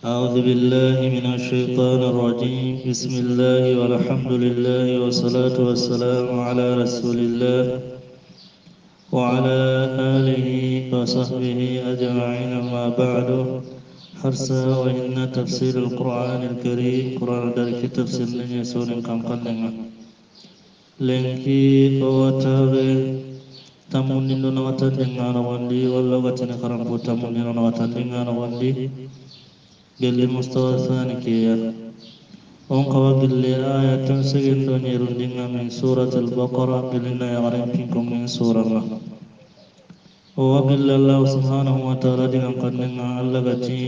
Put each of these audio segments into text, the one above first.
أعوذ بالله من الشيطان الرجيم. بسم الله والحمد لله والصلاة والسلام على رسول الله وعلى آله وصحبه أجمعين. ما بعد، حرصا وإن تفسير القرآن الكريم قرآن ذلك تفسير من يسون كم قلنا لنكي وتابع تمون دون وتندعنا وندي ولا وتنكرم تمون دون وتندعنا وندي قل مستوى ثاني كيا ونقوى قل آية تنسجن دون من سورة البقرة قلنا يغرم فيكم من سورة الله وقل الله سبحانه وتعالى دين قدنا علقتي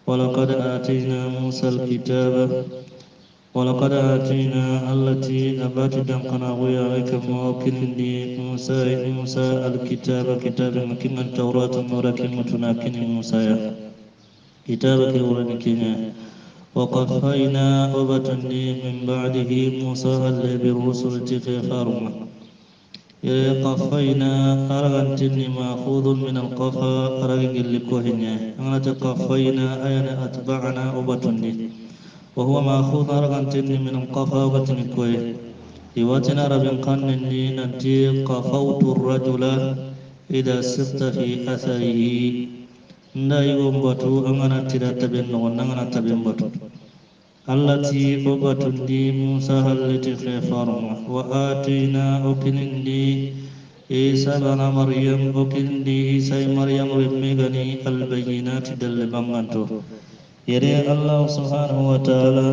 ولقد آتينا موسى الكتاب ولقد آتينا التي أبات دنقنا وياك موكل دي موسى الكتاب كتاب مكين التوراة وركن متناكن موسى كتابك ورنكنا وقفينا وبتني من بعده موسى بالرسل تفارما قفينا أرغنتني مأخوذ من القفا أرغن لكوهنا أنا تقفينا أين أتبعنا وبتني وهو مأخوذ أرغنتني من القفا وبتني كوه يواتنا ربن قنني ننتي قفوت الرجل إذا سرت في أثره ndayigon batu angana tira taben no nangana taben batu allati obatundi musa hallati khifarma wa atina okinindi isa bana maryam okinindi isa maryam remegani albayinati dalle banganto yere allah subhanahu wa ta'ala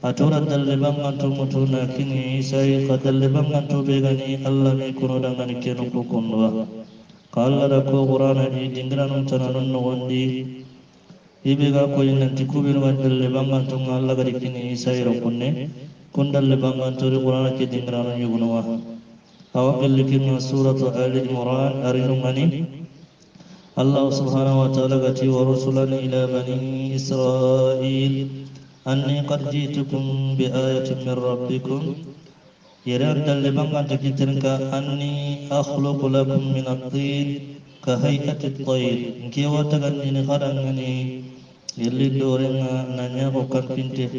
atura dalle banganto mutuna kini isa qadalle banganto begani allah mi kuno dangani kenu ko konwa qala rako qur'ana di dingranum tananun nogondi ibega ko nanti kubiru dalle banganto Allah gari kini isayro kunne kundalle banganto ri qur'ana ke dingranu yugunwa awaqil kini suratu ali imran arinumani Allah subhanahu wa ta'ala gati wa rusulan ila bani israil anni qad jitukum bi ayatin min rabbikum يراد اللبنغان تكترنك أني أخلق لكم من الطين كهيئة الطير كي واتغني نخرنني يلي دورنا نانيا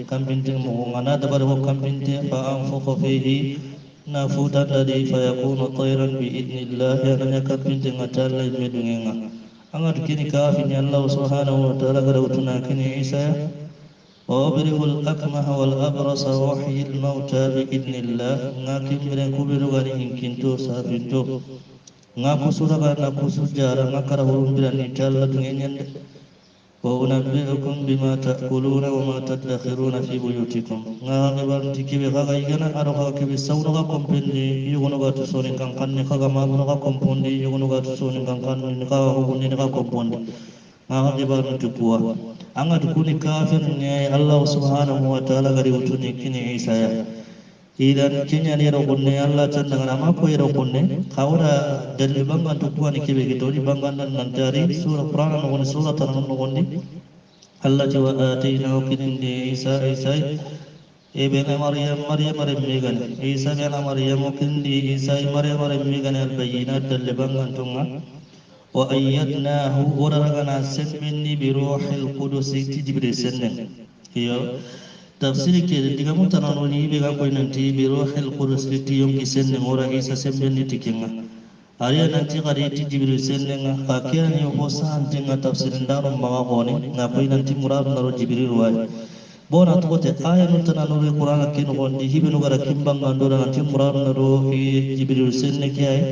كم بنتي مغانا دبر كم بنتي فأنفخ فيه نافوتا الذي فيكون طيرا بإذن الله أنا كم بنتي نتال المدنين أنا تكيني كافي الله سبحانه وتعالى قروتنا كني عيسى وأبرئ الأكمه والأبرص وأحيي الموتى بإذن الله ناكم من كبر غني كنتو سافنتو ngaku suraga naku sujara ngakara hurun bila nitalla dungenyen wa unabbiukum bima ta'kuluna wa ma tadakhiruna fi buyutikum ngaga bar tikibe kaga igana aro kaga kibe sawno ga kompendi yugono ga to sonin kan kanne kaga mabuno ga kompondi yugono ga to sonin kan kanne kaga hubunni ga kompondi ngaga bar tukua anga dukuni kafir ne Allah subhanahu wa ta'ala gari utuni kini Isa ya idan kinya ni ro kunne Allah tan ngana ma ko ro kunne kawra dalil bangan tukua ni kibe gitu di bangan nan dari surah Quran no surah tan no gondi Allah jawa atina kindi Isa ibn Maryam megan Isa bin Maryam kindi Isa Maryam megan al bayinat dalil bangan tunga وأيدناه ورغنا سمني بروح القدس جبريل سنن هي تفسير كده diga mutana ni be ga koy nanti bi ruhil qudus tiyum ki senne ora isa sembenni tikinga ariya nanti qari ti jibril senne nga akira ni ho san tinga tafsir ndaro maga goni na koy nanti murad naro jibril wa bona to te aya mutana no be qur'an kin gondi hibinu gara kimbang andora nanti murad naro jibril senne ki ay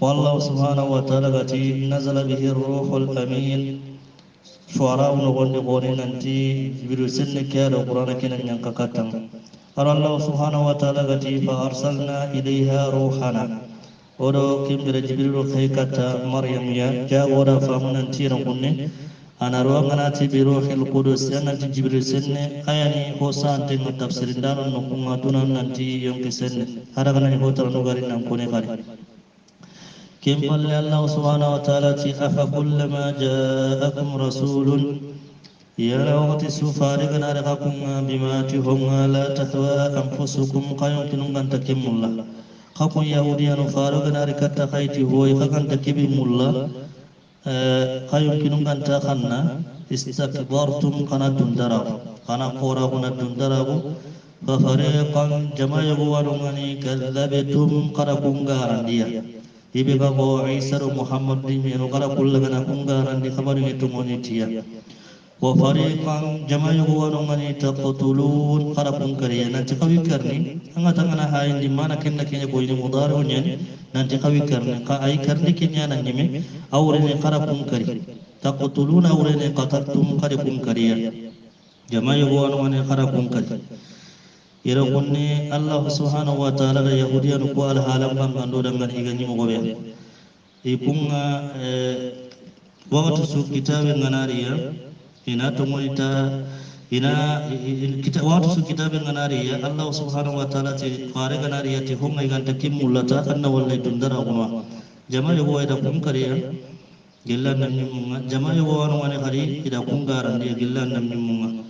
والله سبحانه وتعالى نزل به الروح الأمين شعراء نقول قولين أنتي جبريل سنك يا القرآن كنا ينككتم أرى الله سبحانه وتعالى فأرسلنا إليها روحنا ورو كم جبريل خيكتا مريم يا جاء ورا فمن أنتي نقولني أنا روحنا بروح القدس أنا جبريل سن أياني هو سانتين تفسير دار نقوم أتونا أنتي يوم كسن هذا كنا هو ترى نقارن نقولي قارن كم قال الله سبحانه وتعالى أفكلما جاءكم رسول يرى وقت سفارق نارقكم بما تهم لا تهوى أنفسكم قيمكن أن تكم الله خاكم يهوديا فارق نارقات خيتي هو يخاكن تكبم الله قيمكن أن تخنا istakbartum kana tundarabu kana qoraguna tundarabu fafariqan jama yabuwarungani kadzabetum kana kungarandiya ibe gago Isa Muhammad di meno kana kullagana kungarandi khabaru etumonitiya wa fariqan jama yabuwarungani taqtulun kana kunkariya nanti kawi karni anga tangana hayin di mana kenna kenya ko ini mudaru nyen nanti kawi karni ka ay karni kenya nan nyime awrene kana kunkari taqtuluna awrene qataltum kana kunkariya jama yabuwarungani kana kunkari ira kunne Allah subhanahu wa ta'ala da yahudiyan ko al halam bangando dangan igani mo gobe ikunga waktu su kitabin nganariya ina to monita ina kita waktu su kitabin nganariya Allah subhanahu wa ta'ala ti qare ganariya ti hunga iganta kimullata anna wallay tundara kuma jama yago ida kun kariya gillan nam nyumunga jama yago wanu wani hari ida kun garandi gillan nam nyumunga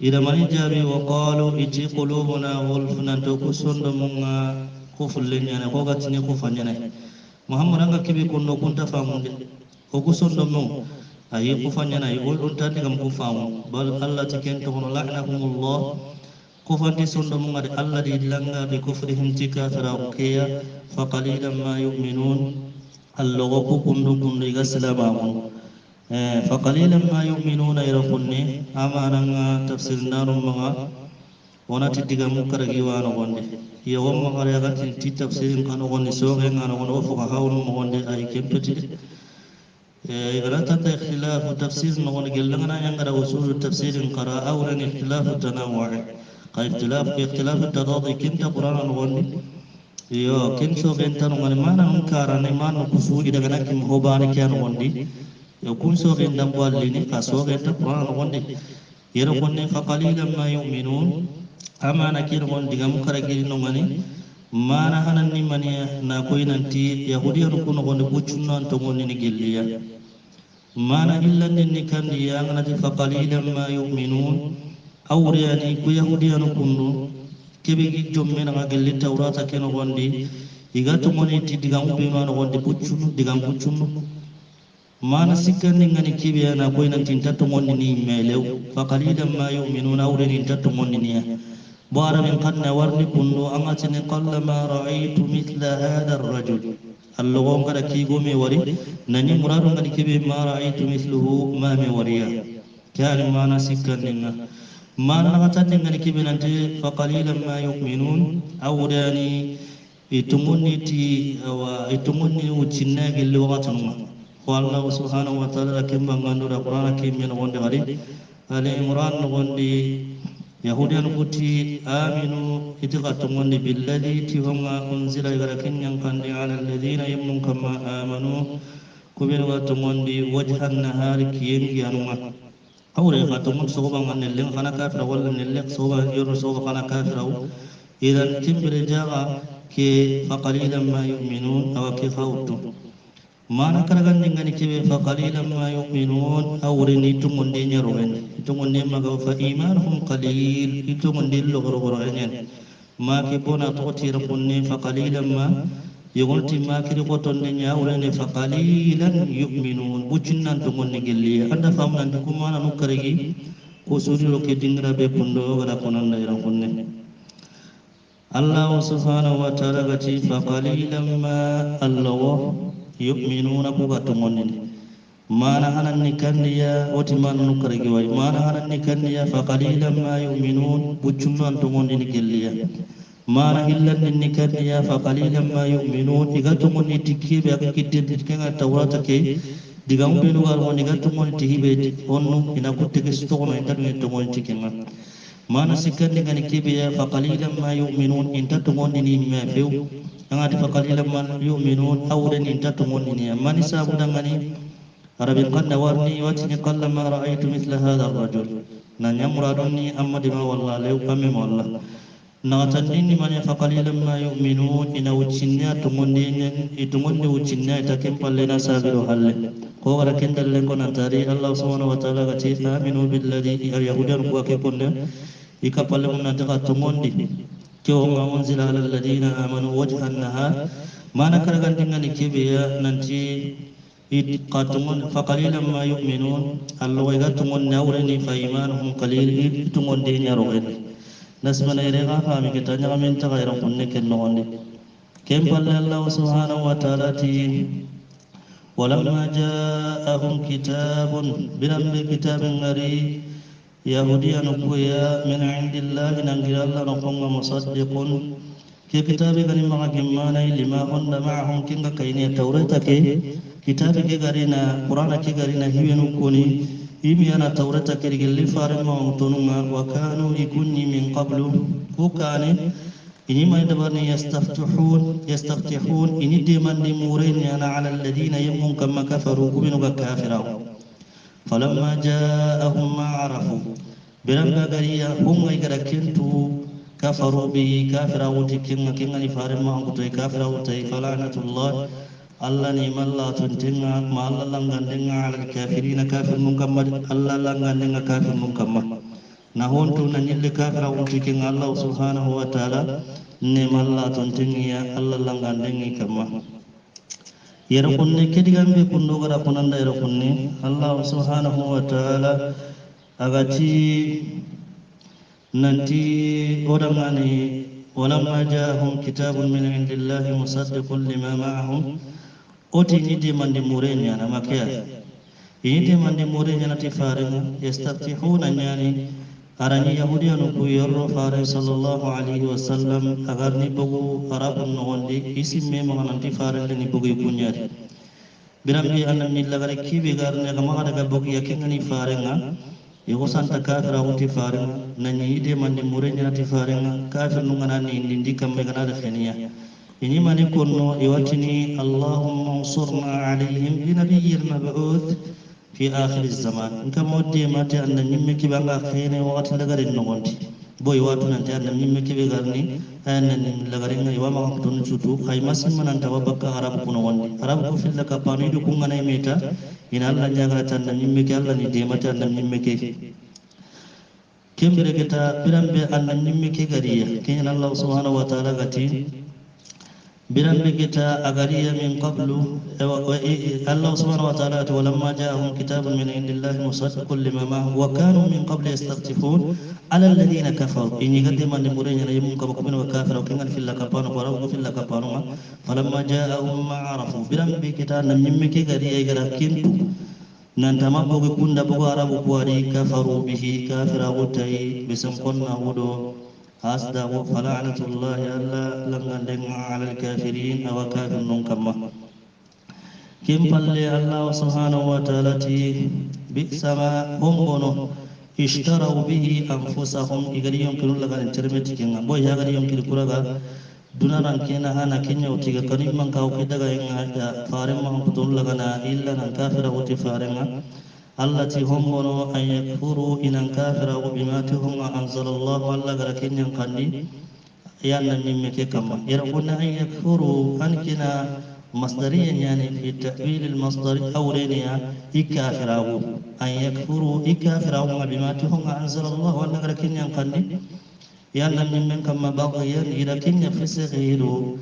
ida mani jabi wa qalu iti qulubuna ghulfun to kusondo munga kufulen yana ko gatini kufanyana Muhammad anga kibi kunno kunta famunde ko kusondo mu ayi kufanyana ayi on tandi gam kufamu bal Allah tiken to hono la'nahumullah kufandi sondo munga de Allah di langa bi kufrihim tikafara ukiya fa qalilan ma yu'minun allogo ku kundu kundu igasalamu فقليلا ما يؤمنون يرفني أما تفسير نار مغا وناتي ديغا مكرغي وانا غوندي يوم ما غريغات تي تفسير كانوا غوندي سوغي انا غوندو فوق هاول مغوندي اي كيمبتي غلطة اختلاف تفسير نغوندي جلنا ينغرا وصول التفسير قراء أولا اختلاف التنوع اختلاف التضاد كنت قرآن نغوندي yo ken so ben tan ngone mana on karane man ko fu ida gana kim hobani kyan wondi yo kun so ben dam walli ni ka so ben ta qur'an wondi yero konne fa qalilan ma yu'minun amana kir won digam karagi no ngani mana hanan ni mani na koy nanti yahudiya ko no gonde bucunnan to ngoni ni gelliya mana illa ni kan ya ngana fa qalilan ma yu'minun awriyani ko yahudiya no kundu kebe gi jomme na gelli tawrata ken gondi igato moni ti digam be no gondi buccunu digam buccunu mana sikandi ngani kebe na koy nan tinta to monni ni melew fa qalilan ma yu'minuna awriyani tatto monni ni bara min qanna warni kundu amatini qalla ma ra'aytu mithla hadha ar-rajul allogon kada ki gome wari nani muradu ngani kebe ma ra'aytu mithluhu ma me wariya kani mana sikandinga mana ngatan ngani kebe nanti fa qalilan ma yu'minun awdani itumuni ti wa itumuni ucinna gilli waqatun wallah subhanahu wa ta'ala kimba ngandura qur'ana kimmen wonde gari ali imran wondi yahudiyan kuti aminu itiqatumunni billadhi tihunga unzila igarakin yang kandi ala alladhina yammun kama amanu kubir gatumunni wajhan nahari kiyen giyanunga awre gatumun soba nganelleng kana kafira walla nellek soba yoro soba kana kafira idan timbire jaga ke faqalilan ma yu'minun aw ke khawtu mana karagan ngani kebe fa qalilan ma yu'minun awrini tumunde nyaroen tumunde maga fa imanuhum qalil tumunde logoro enyen ma ke bona to tira bunne fa qalilan ma yugolti ma ke ko tonne nyawrene fa qalilan yu'minun bucinnan tumunde gelli anda famnan ko mana no karegi ko sudiro ke dingra be pundo gara konan dairan kunne Allah subhanahu wa ta'ala gati fa qalilan ma Allah yu'minuna kugatumonni mana hanan nikandiya oti man nukaragi way mana hanan nikandiya fa qalilan ma yu'minun bucunnan tumondi nigelliya mana illan nikandiya fa qalilan ma yu'minun igatumonni tikkibe ak kitte kenga tawrata ke digam belu gar woni gatumonni tihibe onnu ina kutte ke stokono intadu tumondi tikenga mana sikandi ngani kibiya fa qalilan ma yu'minun intatumonni ni mefew angati fa qalilan ma yu'minun awren intatumonni ni mani sabu dangani arabin qanna warni watini qalla ma ra'aytu mithla hadha ar-rajul nanya muraduni amma dima wallah lew kame wallah natanni mani fa qalilan ma yu'minun ina ucinna tumundi nyen itumundi ucinna itakem pallena sabiru halle ko gara kendalle ko natari Allah subhanahu wa ta'ala gati aminu billadhi yahudan ko ke ponde ikapalle mun nataka tumundi kyo ma unzila ala alladhina amanu wajhan nahar mana karagan dingani kibiya nanti قاتمون فقليلا ما يؤمنون الله يغتمون نورني فإيمانهم قليل إتمون دين يروغن نسمنا إليها فامي كتانيا من تغير قنك النغني كم قال الله سبحانه وتعالى ولما جاءهم كتاب بلم كتاب غري يهوديا نقويا من عند الله ننجل الله نقوم مصدق كي كتاب غني ما جمانا لما هن معهم كينغا كايني توراة كتاب كي غرينا قرآن كي غرينا هيونو كوني إبيانا توراة كي رجل فارما ومتونما وكانوا يكوني من قبل وكاني إني ما يدبرني يستفتحون إني ديمان دي مورين أنا على الذين يمون كما كفروا كبنوا كافروا فلما جاءهم ما عرفوا برنغا غريا هم غير كنتو كفروا به كافروا تكين كين فارما وتي كافروا تي فلعنة الله الله نعم الله تنتنا ما الله لنغندنا على الكافرين كافر مكمل الله لنغندنا كافر مكمل نهون تنني كافر وتكين الله سبحانه وتعالى نعم الله تنتنا الله لنغندنا كما يرقني كدغام بكندو غرا كنندا يرقني الله سبحانه وتعالى agati nanti odamani walamma ja'ahum kitabun min indillahi musaddiqun lima ma'ahum oti ni de mande murenya na makya ini de mande murenya na tifarenga yastaftihuna nyani arani yahudiyanu ku yorro fare sallallahu alaihi wasallam agar ni bugu arabun nondi isimme mangan tifaren ni bugu kunyari birambi anam ni lagare kibe garne kama daga bugu yakengani farenga Iku santa kafir awuti faringa nani ide mandi murenya ti faringa kafir nungana ni indindi kambe kana da khaniya ini mani konno iwatini Allahumma ansurna alaihim bi nabiyyil mab'uth fi akhir zaman nka modde mate anda nyimme kibanga khene wakati lagarin nogonti boy watu nan tan nyimme kibe garni anan lagarin ngai wa ma tun chutu khay masim manan tawabaka arab kuno wondi arab ko filla ka pami du kungana meta ina Allah jaga tan nyimme ke Allah ni de mate anda nyimme ke kembere kita birambe anda nyimme ke gariya ken Allah subhanahu wa ta'ala gati birambe kita agariya min qablu Allah subhanahu wa ta'ala walamma ja'ahum kitabun min indillahi musaddiqun lima ma'ahum wa kanu min qabli yastaftihun ala alladhina kafaru ini gadi man murenya yum ka bakun wa kafir wa kingan fil lakapanu wa rawu fil lakapanu falamma ja'ahum ma arafu birambe kita nam nyimme ke gariya gara kintu nan tama bogo kunda bogo arabu kwari kafaru bihi kafira wutai bisam konna wudo asda wa fala'natullahi alla langan ala al-kafirin aw kafirun kama kim palle Allah subhanahu wa ta'ala ti bisama hombono ishtaraw bihi anfusahum igariyum kullu lagan termeti kinga boy yagariyum kil kuraga dunaran kena hana kenya utiga karim man kaw kidaga inga farim man kutul lagana illa nan kafira uti farima allati hombono an yakfuru inan kafira bima tuhum anzalallahu alla garakin kandi yanna nimme ke kama yarquna an yakfuru an kina masdariyan yani fi ta'wil al masdar awraniya ikafirahu an yakfuru ikafirahu bima tuhum anzalallahu alla garakin kandi yanna nimme kama baghiyan irakin yafsiru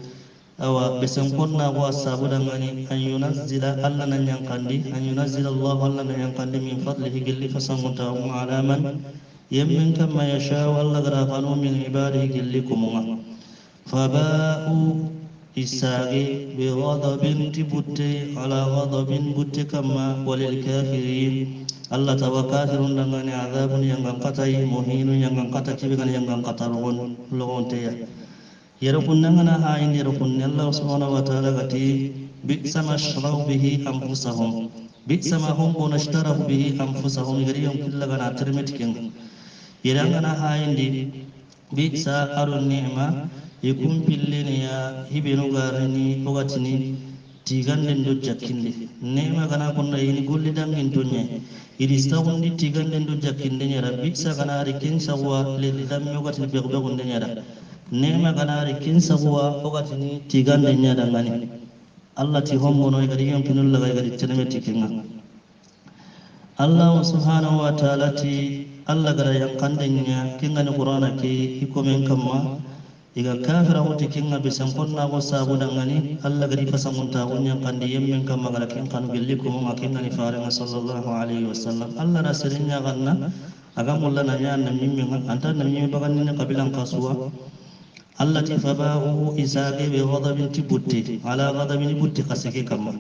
awa besan konna wa sabuda ngani an yunazzila alla nan yankandi an yunazzila Allah alla nan yankandi min fadlihi gilli fasamuta ala man yammin kama yasha alla garafanu min ibadihi gilli kumunga faba'u isagi bi ghadabin tibutte ala ghadabin butte kama walil kafirin alla tawakafirun dangane azabun yang angkatai muhinun yang angkata kibigan yang angkatarun logonte ya يرقننا هاين يرقن الله سبحانه وتعالى غتي بئس ما اشتروا به انفسهم بئس ما هم اشتروا به انفسهم غريهم كل غنا ترمتكن يرغنا هاين دي بئس ارو النعمه يكون باللينيا هبنو غارني وغتني tiganden do jakkinde nema gana konna yini golli dangin dunya idi sawndi tiganden do jakkinde nyara biksa gana rikin sawa le dam yogati be gonde nyara nema ganari kin sabuwa ogatini tigande nyada ngani Allah ti hombono gadi yam kinul laga gadi teneme tikinga Allah subhanahu wa ta'ala ti Allah gara yang kandenya kinga ni qur'ana ki ikomen kamma iga kafira wuti kinga bisan konna go sabu dangani Allah gadi fasamunta gunyan kandi yemmen kam magala kin kanu gelli ko ma kinga ni farenga sallallahu alaihi wasallam Allah na sirinya ganna aga mulla na nya nam yimmen anta nam yimmen bagan ni kabilan kasuwa Allah ti fabahu isaqi bi ghadabin tibutti ala ghadabin butti kasike kamma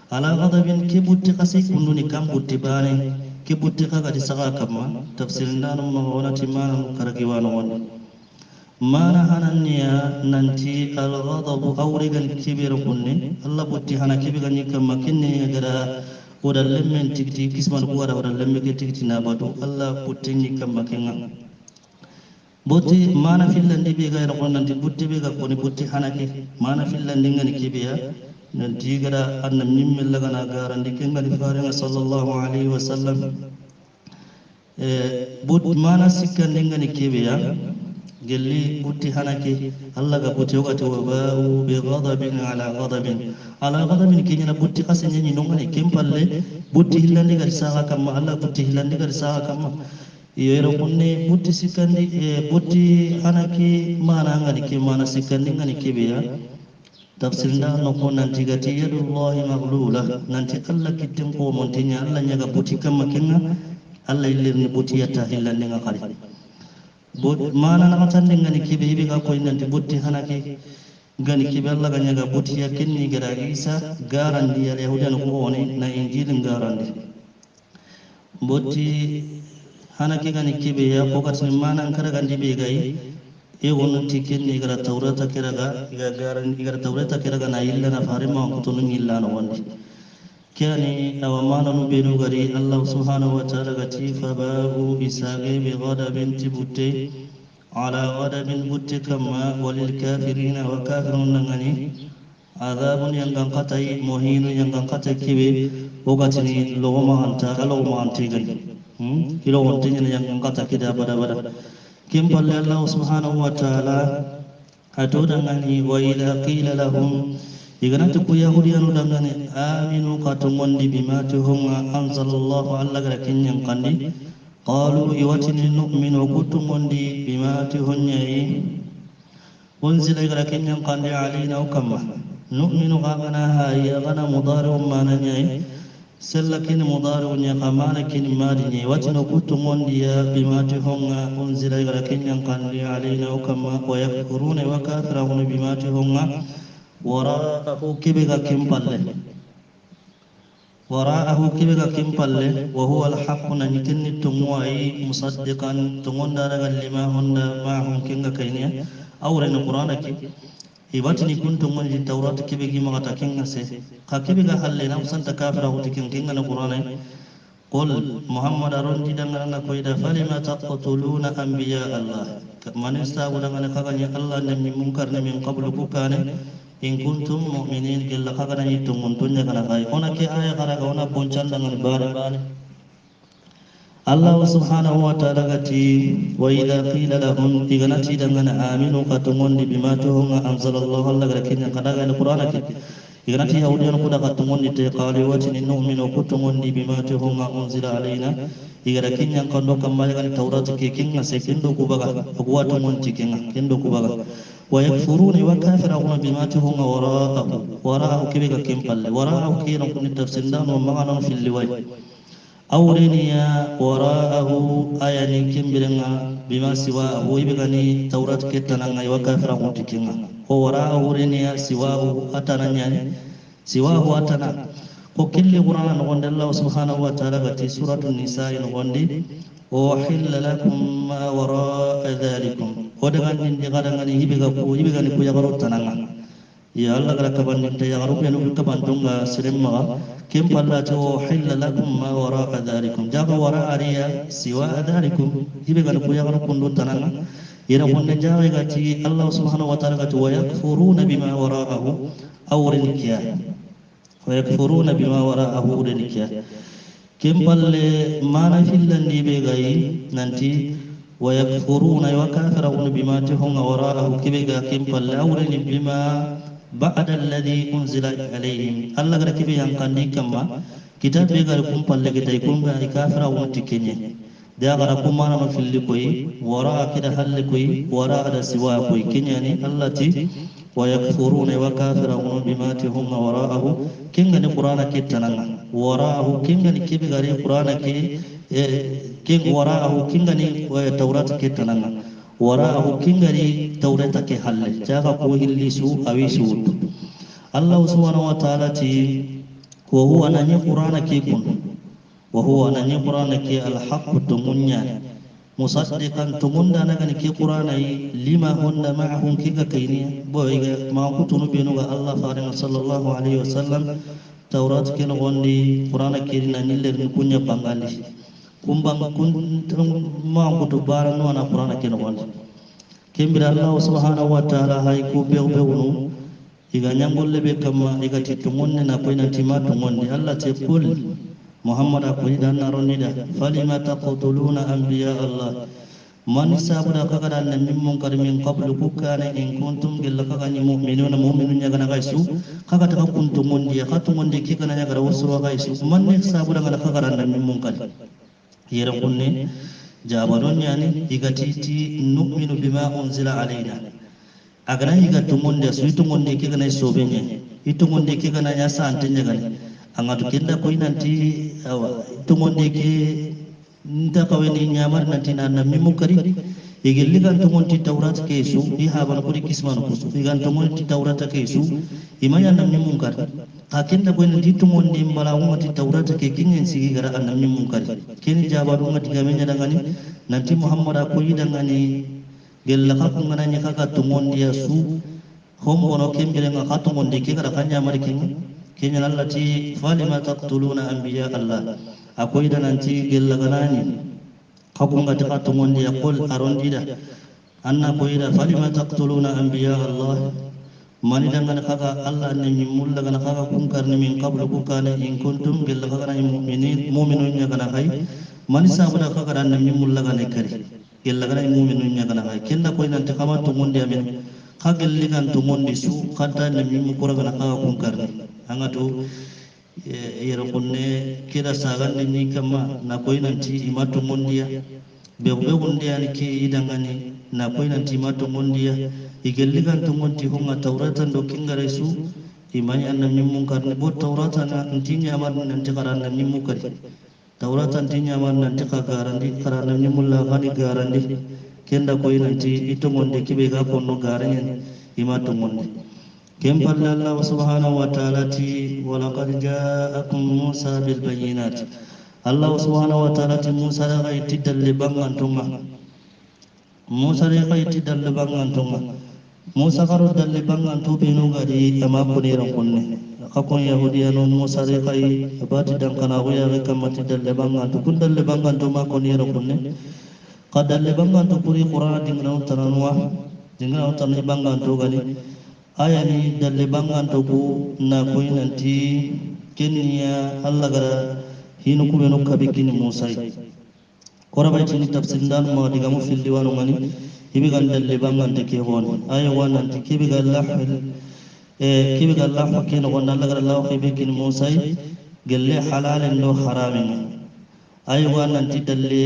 ala ghadabin kibutti kasike kunduni kam butti bane kibutti kaga di saka kamma tafsir ndanum ma wona timana karagi wano won mana hananniya nanti al-ghadabu awrigan kibir kunne Allah butti hana kibigan yikamma kinne gara oda lemmen tigti kisman kuwara oda lemme ke tigti na badu Allah butti yikamma kinga butti mana fillandi be ga ron nanti butti be ga koni butti hanake mana fillandi ngani kibiya nanti gara annam nimmel laga na garandi kinga di farenga sallallahu alaihi wasallam but mana sikkandi ngani kibiya gelli butti hanake Allah ga butti ogati wa ba'u bi ghadabin ala ghadabin kinyana butti kasenya ni nongane kempalle butti hillandi gar saha kamma Allah butti hillandi gar saha kamma yero kunne butti sikandi butti hanake mana ngani ke mana sikandi ngani kebeya tafsir nda no ko nanti gati yadullahi maghlula nanti Allah kitin ko montinya Allah nyaga butti kamma kenga Allah illirni butti yata hillandi ngakari mana na tan ngani kibe hibi ga ko nanti butti hanake gani kibe Allah ganya ga butti yakinni gara Isa garandi ya yahudan ko woni na injilin garandi butti hanake gani kibe ya ko katin mana kara gandi be gai e wonon tikinni gara tawrata kiraga ga garandi gara tawrata kiraga na illa na farima ko tunu illa no wandi كان أوامانا بنو غري الله سبحانه وتعالى غتي فباءوا إساقي بغضب تبتي على غضب بتي كما وللكافرين وكافرون نغني عذاب ينغن قتي مهين ينغن قتي كبي وغتني لغما أنت لغما أنت غني كيلو أنتني ينغن قتي كده بدا بدا كم بل الله سبحانه وتعالى أتودا غني وإذا قيل لهم iganati ku yahudiyanu dangane aminu katumondi bima tuhunga anzalallahu alla gara kenyan kandi qalu iwatini nu'minu kutumondi bima tuhunyai unzila gara kenyan kandi alina ukamma nu'minu gana haya gana mudari mananyai sallakin mudari nya kamana kin madini watino kutumondi ya bima tuhunga unzila gara kenyan kandi alina ukamma wa yakfuruna wa kafiruna bima tuhunga وراءه كبغا كمبل وهو الحق نكن تموي مصدقا تمون دارغا لما هن معهم كنغا كينيا أورين القرآن كي إباتني كنت من التوراة كبغي مغتا كنغا سي كبغا حلنا وسنت كافره كنغا القرآن قل محمد رندي دنگنا كويدا فلما تقتلون أنبياء الله من استاغ دنگنا كغني الله نمي منكر من قبل كوكانه in kuntum mu'minin illa khagana yitum muntunya kana kai ona ke aya kara ona poncan dengan bare Allah subhanahu wa ta'ala gati wa idza qila lahum iganati dengan aminu katumun bima tuhum anzalallahu Allah garakin kada ga Qur'an ke iganati yaudiyan kuda katumun te qali wa tin nu'minu kutumun bima tuhum unzila alaina igarakin yang kondo kembali kan Taurat ke kinga sekindo kubaga kuwa tumun cikinga kendo kubaga ويكفرون وكافرون بما تهم وراءه كبيرا كمبل وراءه كيرا كن التفسيران ومعنى في اللواء أورينيا وراءه آياني كمبلنا بما سواه ويبغني توراة كتنانا وكافرون تكينا وراءه أورينيا سواه أتنانيا سواه أتنا وكل قرآن نغند الله سبحانه وتعالى في سورة النساء نغندي وحل لكم ما وراء ذلكم ودغان دي غدغان يبغاني كو يغرو تنانا يا الله غرا كبان دي يغرو بينو كبان دونغا سريما كم فلاتو حل لكم ما وراء ذلكم جاب وراء ريا سوى ذلكم يبغاني كو يغرو كوندو تنانا يرا كون جاوي غاتي الله سبحانه وتعالى غاتي ويكفرون بما وراءه أورنكيا ويكفرون بما وراءه أورنكيا كمبل ما نفلني بغاي ننتي ويكفرون وكافرون بما تهم وراءه كبغا كمبل أورن بما بعد الذي أنزل عليهم الله غير كبي ينقني كما كتاب بغا كمبل كتاب كمبل كافرون تكني da gara kuma na mafilli koyi wara kida halli koyi wara da siwa koyi kinyani Allah ti wa yakfuruna wa kafiruna bima hum wara'ahu kinga ni qur'ana ke tananga wara'ahu kinga ni kibi gari qur'ana ke king wara'ahu kinga ni taurat ke tananga wara'ahu kinga ni taurat ke halle jaga ko hilli su awisu Allah subhanahu wa ta'ala ti wa huwa nani qur'ana ke kun wa huwa nani qur'ana ke al-haqq tumunya musaddiqan tumunda nagani ke qur'ana lima hunna ma'ahum kika kaini boyga ma kutunu benuga Allah farin sallallahu alaihi wasallam taurat ken gondi qur'ana ke na nille kunya bangandi kumbang kun ma kutu barano na qur'ana ken gondi kembira Allah subhanahu wa ta'ala hay ku bewunu iga nyambolle be kama iga titumunne na koina timatu monde Allah te kul Muhammad akuni dan naronida falima taqtuluna anbiya Allah man sabura kaga dan mimmun karimin qablu kukana in kuntum gilla kaga ni mu'minuna mu'minun yaga na gaisu kaga ta kuntum monde khatu monde ki kana yaga wasru gaisu man ne sabura kaga kaga dan mimmun kal yera kunne jabaron yani iga titi nu'minu bima unzila alaina agana higa tumunde su tumunde ke kana sobenye itumunde ke kana ya santenya gani angatu kinda ko inanti awa tumunde ke nda kaweni nyamar nanti nanna mimukari igilli kan tumunti taurat ke su hi haban kuri kisman kusu igan tumunti taurat ke su imanya nan mimukar akinda ko inanti tumunde mbala umati taurat ke kingen sigi gara annam mimukar kini jabaru ngati gamenya dangani nanti muhammad ko idangani gella kakku ngananya kaka tumondi ya su hombono kembele nga katumondi ke kada kanya mari kenya Allah ti falima taqtuluna anbiya Allah akoy da nanti gella ganani kakku ngati katumondi ya qul arondida anna koy da falima taqtuluna anbiya Allah mani dangana kaka Allah ne min mulla gana kaka kunkar ne min qablu kukana in kuntum gella kaka mu'minun ya kana hay mani sabuda kaka dan min mulla gana kari gella gana mu'minun nya kana hay kenda koy nan ta kama to monde amen kagel ligan to monde su kadda ne min ko gana ka kun karne angato yero kunne kira sagan ni kama na koy nan ti imato mondiya be wondiya ni ke idangani na koy nan ti imato mondiya igel ligan to monti honga tawratan do kingare su imani annam min mun karne bo tawratan ntinya mar nan ti karan nan min mukari tawratan tinya man nanti ka garandi karana ni mulla gani garandi kenda ko nanti itu monde kibe ga konno garanya ima to monde kem palla Allah subhanahu wa ta'ala ti wa laqad ja'akum Musa bil bayyinat Allah subhanahu wa ta'ala ti Musa ga itidal bangan tunga Musa ga itidal bangan tunga Musa karo dal bangan to benu gadi ama puniran kunne akon yahudiya no Musa re kai abati dan kana goya re kamati dalle bangan to kun dalle bangan to ma kon yero kunne qadalle bangan to puri qur'an dingna taranwa dingna tan bangan to gani aya ni dalle bangan to ku na ko nanti kenya Allah gara hinu ku beno kabikini Musa kora bai tin tafsir dan ma diga mu fil diwanu mani hibi gan dalle bangan te ke hon aya wa nanti kibi gal lahil kibi Allah fakin wonna Allah gara Allah kibi kin Musa gelle halalen do haramin ay wannan tidalle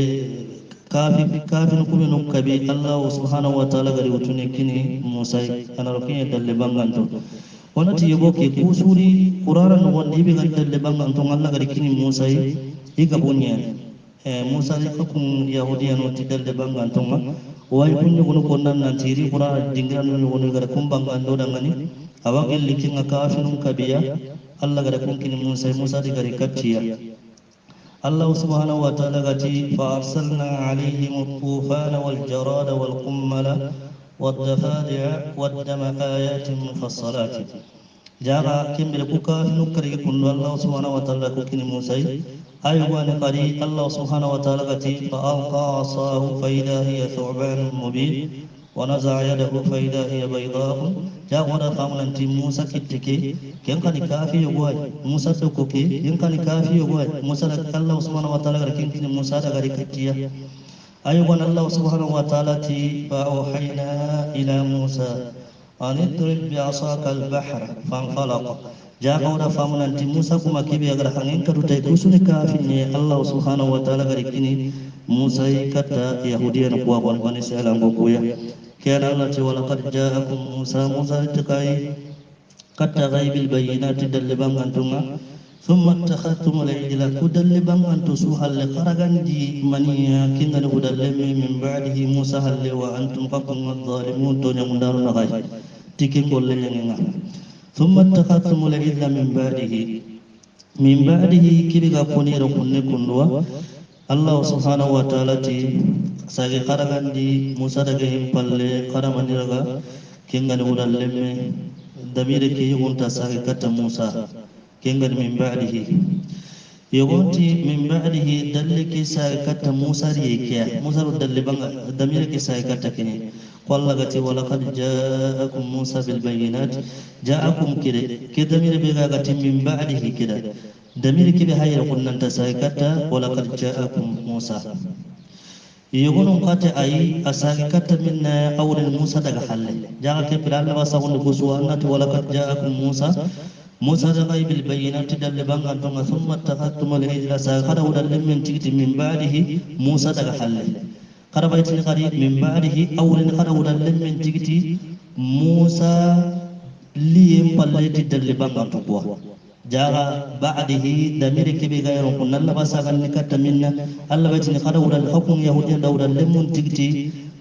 kafin kuma no kabi Allah subhanahu wa ta'ala gari wutune kini Musa ana rokin dalle banganto wonati yebo ke kusuri qur'an wonni bi gan dalle banganto Allah gari kini Musa iga bunya Musa ni fakun yahudiyan no tidalle banganto ma way bunyu gono konnan nan tiri qur'an dingran no gono gara kumbangando dangani awagil likinga kafirun kabiya Allah gada kunkini Musa di gari kacciya Allah subhanahu wa ta'ala gati fa arsalna alayhim at-tufana wal jarada wal qummala wad dafadi'a wad dama ayatin mufassalat jaga kimbele kuka nukari kunno Allah subhanahu wa ta'ala kunkini Musa aywan qari Allah subhanahu wa ta'ala gati fa alqa asahu fa idha hiya thu'ban mubin ونزع يده فإذا هي بيضاء جاء ولا قامن تي موسى كتكي كان كان كافي يغوي موسى توكي كان كان كافي يغوي موسى الله سبحانه وتعالى كان موسى غاري كتيا أيوة الله سبحانه وتعالى تي فأوحينا إلى موسى أن اضرب بعصاك البحر فانفلق jaga ora famu nanti Musa kuma kibe agar hangin kadutai kusuni kafinne Allah subhanahu wa ta'ala gari kini Musa kata Yahudiyan kuwa bani Israel kuya kana Allah ce wala qad ja'akum Musa takai kata ghaibil bayyinati dalliban antunga thumma attakhadtum al-ijla kudalliban antu suhal qaragandi maniya kingan hudallemme min ba'dihi Musa halle wa antum qakum adh-dhalimun to nyamundaru nagai tikin golle nyenga ثم اتخذتم العجل من بعده كبيغا كونيرو كوني كندوا الله سبحانه وتعالى تي ساغي خرغاندي موسى دغه پله خرماني رغا كينغان ودالم دمير كي يونتا ساغي كتا موسى كينغان من بعده يغونتي من بعده دلكي ساغي كتا موسى ريكيا موسى دلبان دمير كي ساغي كتا كني قالت ولقد جاءكم موسى بالبينات جاءكم كده دمير بيغاغت من بعده كده دمير كده هاي قلنا انت سايكتا ولقد جاءكم موسى يقولون قات اي اساكتا من اول موسى دغ حل جاء كبر الله وسون كسوانات ولقد جاءكم موسى دغ بالبينات دلبان انتم ثم اتخذتم العجل ساخر ودل من تيت من بعده موسى دغ حل خربت القريب من بعده أول خرود من تجتي موسى ليم بليت دلبان تقوى جاء بعده دمير كبي غير كنا الله بسغن نكت منا الله بيتني خرود الحكم يهودي دور لمن تجتي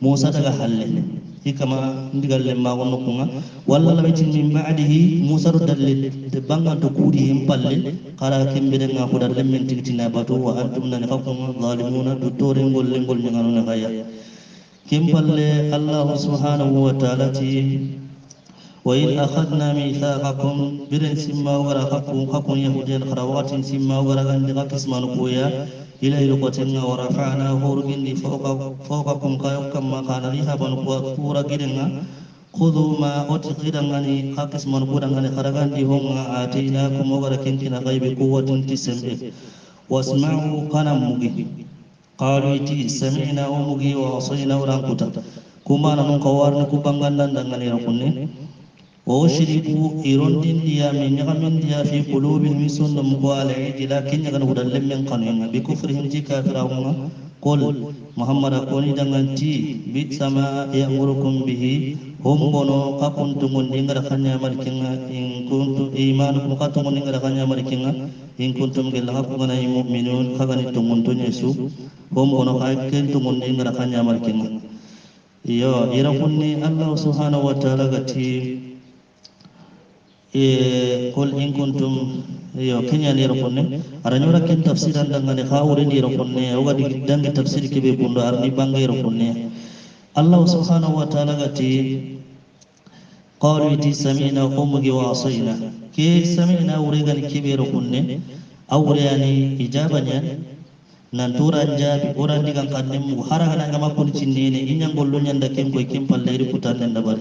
موسى دغ حل كما ندغال لما ونكما والله بيتني من بعده موسى دل دبان تقودي بلل قال كم بدنا خرود لمن تجتي نباتو وانتم نحكم ظالمون دورين غول نغانو نغايا كم بل الله سبحانه وتعالى وإن أخذنا ميثاقكم برن سما وغرا حقكم يهودي الخروات سما وغرا غندقا كسمان قويا إلى لقتنا ورفعنا هورجن فوقكم كما كان لها بنقورا جدنا خذوا ما أتقدمني كسمان قويا غني خرجان هم آتيناكم وغرا كنتنا غيب قوة تسمع واسمعوا كان مجي قالوا تي سمعنا ومجي وعصينا ورانكوتا كما نمون قوارن كوبانغان دangane rakunne وشربوا إيرون ديا من نعم ديا في قلوبهم سنم قال إلى كن يغن هدى من قنين بكفرهم تي كافرهم قل محمد أقولي دangانتي بسما يأمركم به هم بنو كنتم نينغر خنيا مركنا إن كنتم إيمانكم كنتم نينغر خنيا مركنا إن كنتم جلها كنا مؤمنون خغني تمنتون يسوع هم بنو كنتم نينغر خنيا مركنا يا إيركني الله سبحانه وتعالى غتي قل إن كنتم كنيا نيركني أرنيورا كن تفسيرا دعاني خاوري نيركني أوغا دعاني تفسير كبي بندو أرني بانغي ركني الله سبحانه وتعالى غتي قالوا تي سمعنا قومي وعصينا كي سمعنا وريغان كبي ركني أورياني إجابة nantura jabi orang digang kanem harahana ngama kuncine inyang gollo nyanda kem koy kem palle putan nda bar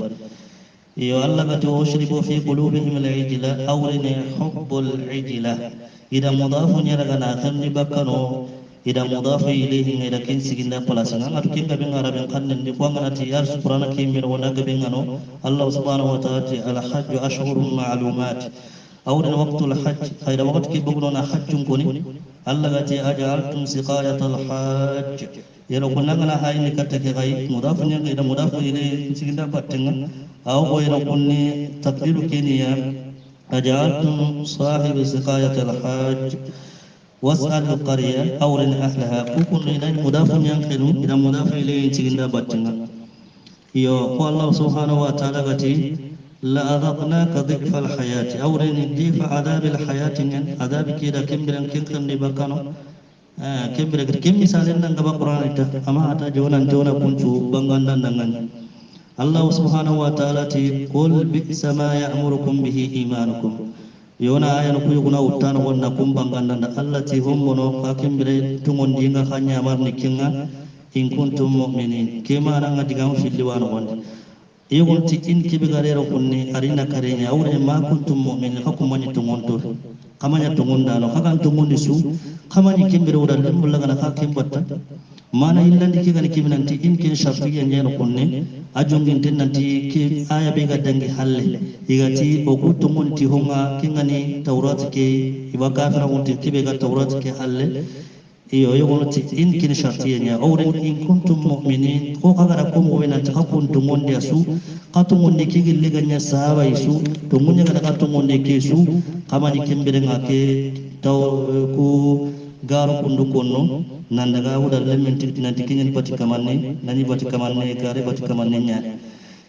yo Allah gati ushribu fi qulubihim al-ijla awrina hubbul ijla ida mudafu nyaragana khamni bakano ida mudafu ilayhi ida kin siginda palasanga atu kem gabe ngaraben kannen di ko nganati yar qur'ana kemir wona gabe ngano Allah subhanahu wa ta'ala al-hajj ashhurun ma'lumat awrina waqtul hajj khayra waqt ki bugulona hajjun koni Allah gati ajaltum siqayatal hajj yelo kunanga hay ni katake gai mudafu nya ida mudafu ile siginda battenga aw ko yelo kunni taqdiru kiniya ajaltum sahib siqayatal hajj was'al qarya aw lin ahlaha kukun ila mudafu nya kenu ida mudafu ile siginda battenga yo ko Allah subhanahu wa ta'ala gati la adaqnaka dhikfa alhayati awrin difa adab alhayati adab kida kimbiran kinkan ni bakano kimbiran kim misalin nang gaba Quran ita ama ata jonan jona kuncu bangandan dangan Allah subhanahu wa ta'ala ti qul bi'sa ma ya'murukum bihi imanukum yona ayan ku yuguna utana wonna kum bangandan Allah ti hombono kakimbire tungon dinga khanya marni kinga in kuntum mu'minin kema nanga digam filliwan wonde yogolti in kibe garero kunni arina karenya awre ma kuntum mu'minin hakumani tungonto kamanya tungonda no kakan tungondi su kamani kimbere wudal mulla gana ka kimbatta mana illandi kigani kibinanti in kin shartiya nyeno kunni ajungin nanti ki aya be ga dangi halle igati o kutungun ti honga kingani taurat ke iba kafira unti kibe ga taurat ke halle iyo yogonoti in kin shartiyenya awren in kuntum mu'minin ko kagara ko mo wena ta kuntum wonde su katungonde kigil liganya sahaba isu to munya kada katungonde kesu kamani kembere ngake taw ku garo kundu konno nan daga wuda lemmen nanti kinyen pati kamanne nani pati kamanne kare pati kamanne nya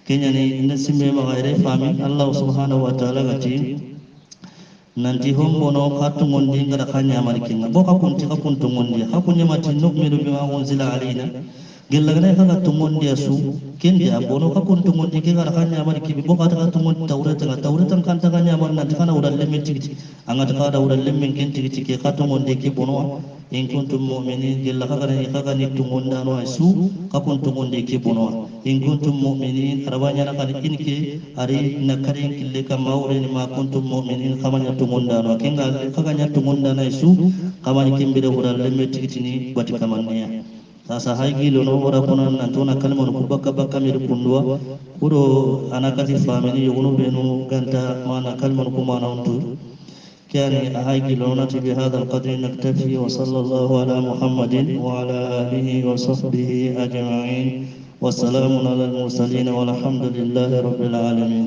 kenya ne inda simme ma gaire fami allah subhanahu wa ta'ala gati nanti hombono katungondi ngara kanya marikinga boka kunti kakuntungondi hakunya mati nukmiru bima unzila alaina gella gane kaga tungondi asu kendi abono kakuntungondi ke ngara kanya mariki boka ta tungondi tawreta kan ta kanya mar nanti kana ural lemmen tigiti anga ta kada ural lemmen ken tigiti ke katungondi ke bono in kuntum mu'minin gella kaga ni tungonda no asu kakuntungondi ke bono in kuntum mu'minin arabanya nakani inke ari nakarin kille kamawre ni ma kuntum mu'minin kamanya tungonda no kenga kaganya tungonda na isu kamani kimbere ural lemme tigitini bati kamannya sasa haigi lono ora kono nantona kalmo no kubaka baka mir kundwa kuro anakati famini yogono benu ganta mana kalmo no kumana untu كان أهاجي لونتي بهذا القدر نكتفي وصلى الله على محمد وعلى آله وصحبه أجمعين والسلام على المرسلين والحمد لله رب العالمين.